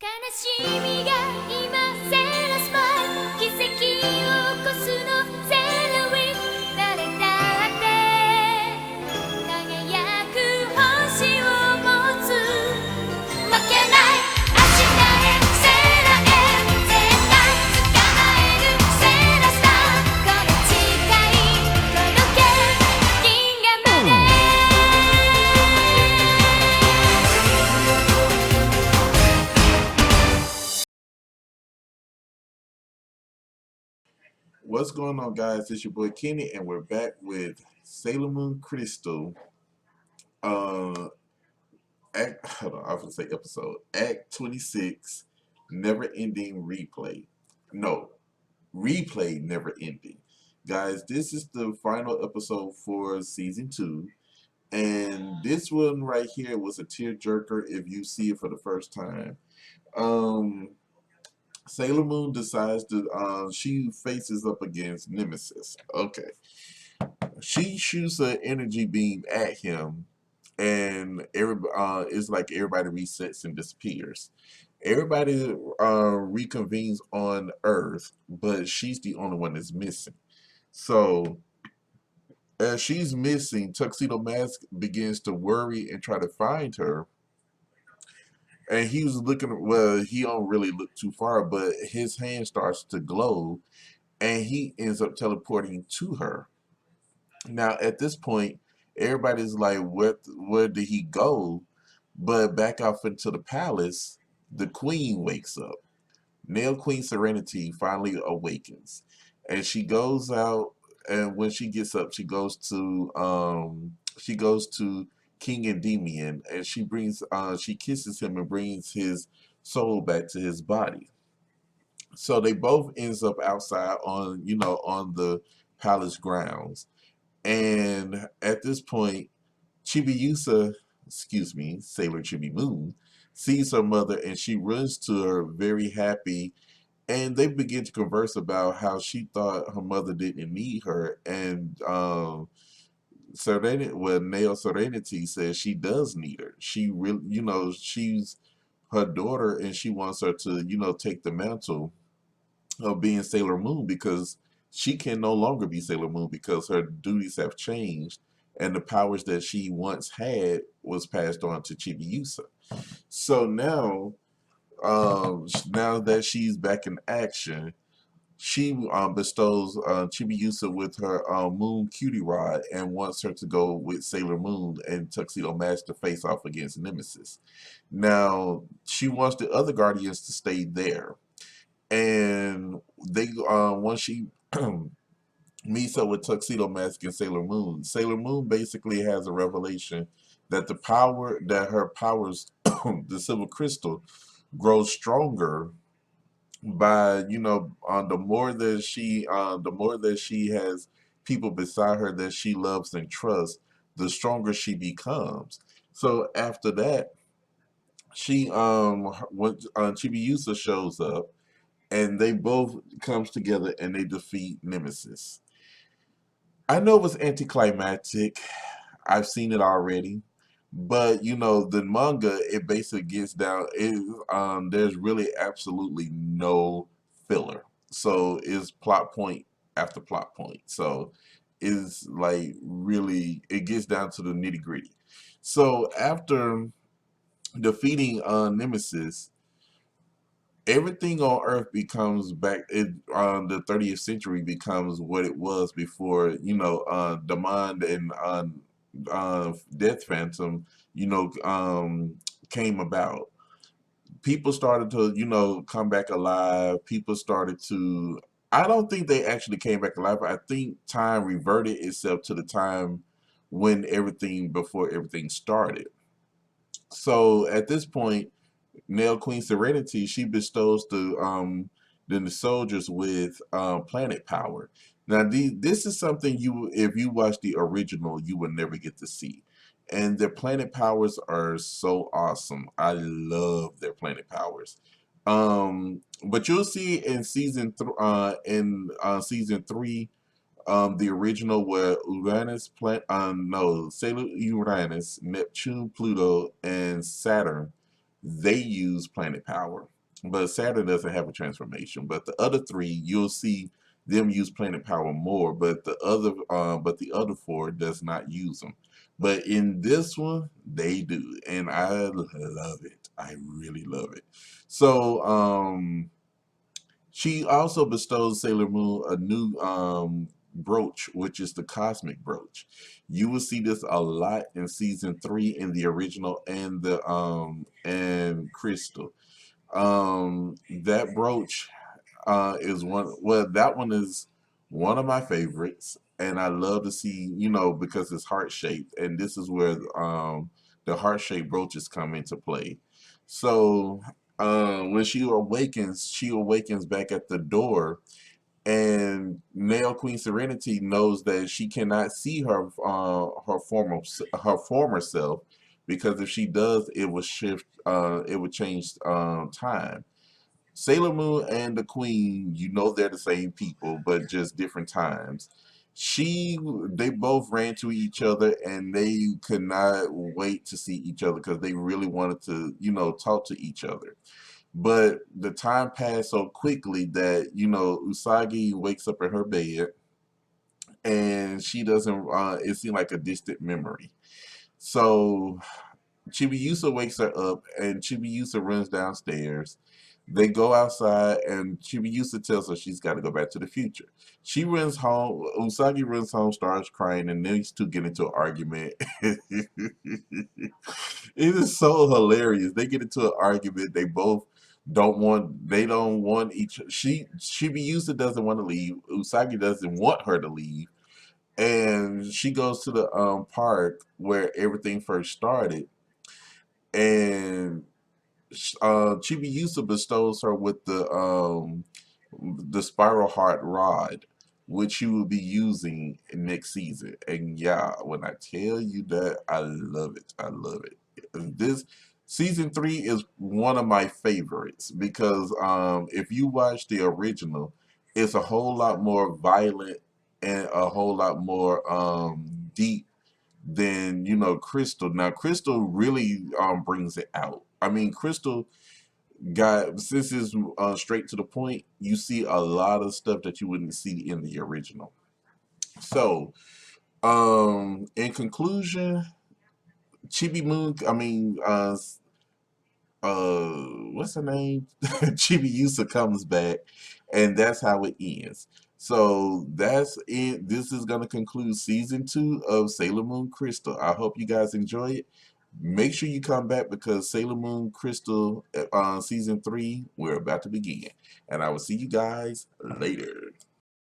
悲しみが今セーラスマイ奇跡を起こすのセーラウィー誰だって輝く星を持つ負けない明日へセーラへ絶対捕まえるセーラスターこの誓い届け銀河までWhat's going on, guys? It's your boy Kenny, and we're back with Sailor Moon Crystal. Hold on, I was gonna say episode Act 26, Never Ending Replay. No, Replay Never Ending. Guys, this is the final episode for season 2, and this one right here was a tearjerker if you see it for the first time. Um, Sailor Moon decides to, she faces up against Nemesis. Okay. She shoots an energy beam at him, and it's like everybody resets and disappears. Everybody reconvenes on Earth, but she's the only one that's missing. So, as she's missing, Tuxedo Mask begins to worry and try to find her. And he was looking, well, he don't really look too far, but his hand starts to glow, and he ends up teleporting to her. Now, at this point, everybody's like, where did he go? But back off into the palace, the queen wakes up. Nail Queen Serenity finally awakens. And she goes out, and when she gets up, she goes to King Endymion, and she kisses him and brings his soul back to his body. So they both ends up outside on, on the palace grounds. And at this point, Chibiusa, excuse me, Sailor Chibi Moon, sees her mother and she runs to her very happy. And they begin to converse about how she thought her mother didn't need her. And Serenity, well, Nail Serenity says she does need her. She really, she's her daughter and she wants her to, take the mantle of being Sailor Moon because she can no longer be Sailor Moon because her duties have changed and the powers that she once had was passed on to Chibiusa. So now that she's back in action, she bestows Chibiusa with her Moon Cutie Rod and wants her to go with Sailor Moon and Tuxedo Mask to face off against Nemesis. Now, she wants the other Guardians to stay there and they once she meets up with Tuxedo Mask and Sailor Moon basically has a revelation that her powers, the Silver Crystal, grows stronger by the more that she has people beside her that she loves and trusts, the stronger she becomes. So after that, when Chibiusa shows up and they both comes together and they defeat Nemesis. I know it was anticlimactic. I've seen it already, but the manga it basically gets down. There's really absolutely no filler, so it's plot point after plot point. So it's like really it gets down to the nitty gritty. So after defeating Nemesis, everything on Earth becomes back. The 30th century becomes what it was before. Demand and Death Phantom. Came about. People started to come back alive. People started to. I don't think they actually came back alive. I think time reverted itself to the time when before everything started. So at this point, Nail Queen Serenity, she bestows the soldiers with planet power. Now, this is something if you watch the original, you will never get to see. And their planet powers are so awesome. I love their planet powers. But you'll see in season 3, the original where Sailor Uranus, Neptune, Pluto, and Saturn they use planet power. But Saturn doesn't have a transformation. But the other three, you'll see them use planet power more. But the other four does not use them. But in this one, they do, and I love it. I really love it. So, she also bestows Sailor Moon a new brooch, which is the cosmic brooch. You will see this a lot in season three in the original and Crystal. That brooch is one. Well, that one is one of my favorites, and I love to see, because it's heart shaped, and this is where the heart shaped brooches come into play. So when she awakens back at the door, and Nail Queen Serenity knows that she cannot see her former self, because if she does, it would change time. Sailor Moon and the Queen, they're the same people, but just different times. They both ran to each other, and they could not wait to see each other because they really wanted to, talk to each other. But the time passed so quickly that, Usagi wakes up in her bed, and she doesn't, it seemed like a distant memory. So Chibiusa wakes her up, and Chibiusa runs downstairs. They go outside, and Chibiusa tells her she's got to go back to the future. She runs home. Usagi runs home, starts crying, and these two get into an argument. It is so hilarious. They get into an argument. They both don't want. They don't want each. Chibiusa doesn't want to leave. Usagi doesn't want her to leave, and she goes to the park where everything first started, and Chibiusa bestows her with the spiral heart rod, which you will be using next season. And yeah, when I tell you that, I love it. I love it. This season three is one of my favorites because if you watch the original, it's a whole lot more violent and a whole lot more deep than Crystal. Now Crystal really brings it out. I mean, Crystal got, since it's straight to the point, you see a lot of stuff that you wouldn't see in the original. So in conclusion, Chibi Moon, I mean, what's her name? Chibi Yusa comes back, and that's how it ends. So that's it. This is gonna conclude season two of Sailor Moon Crystal. I hope you guys enjoy it. Make sure you come back because Sailor Moon Crystal season three, we're about to begin. And I will see you guys later.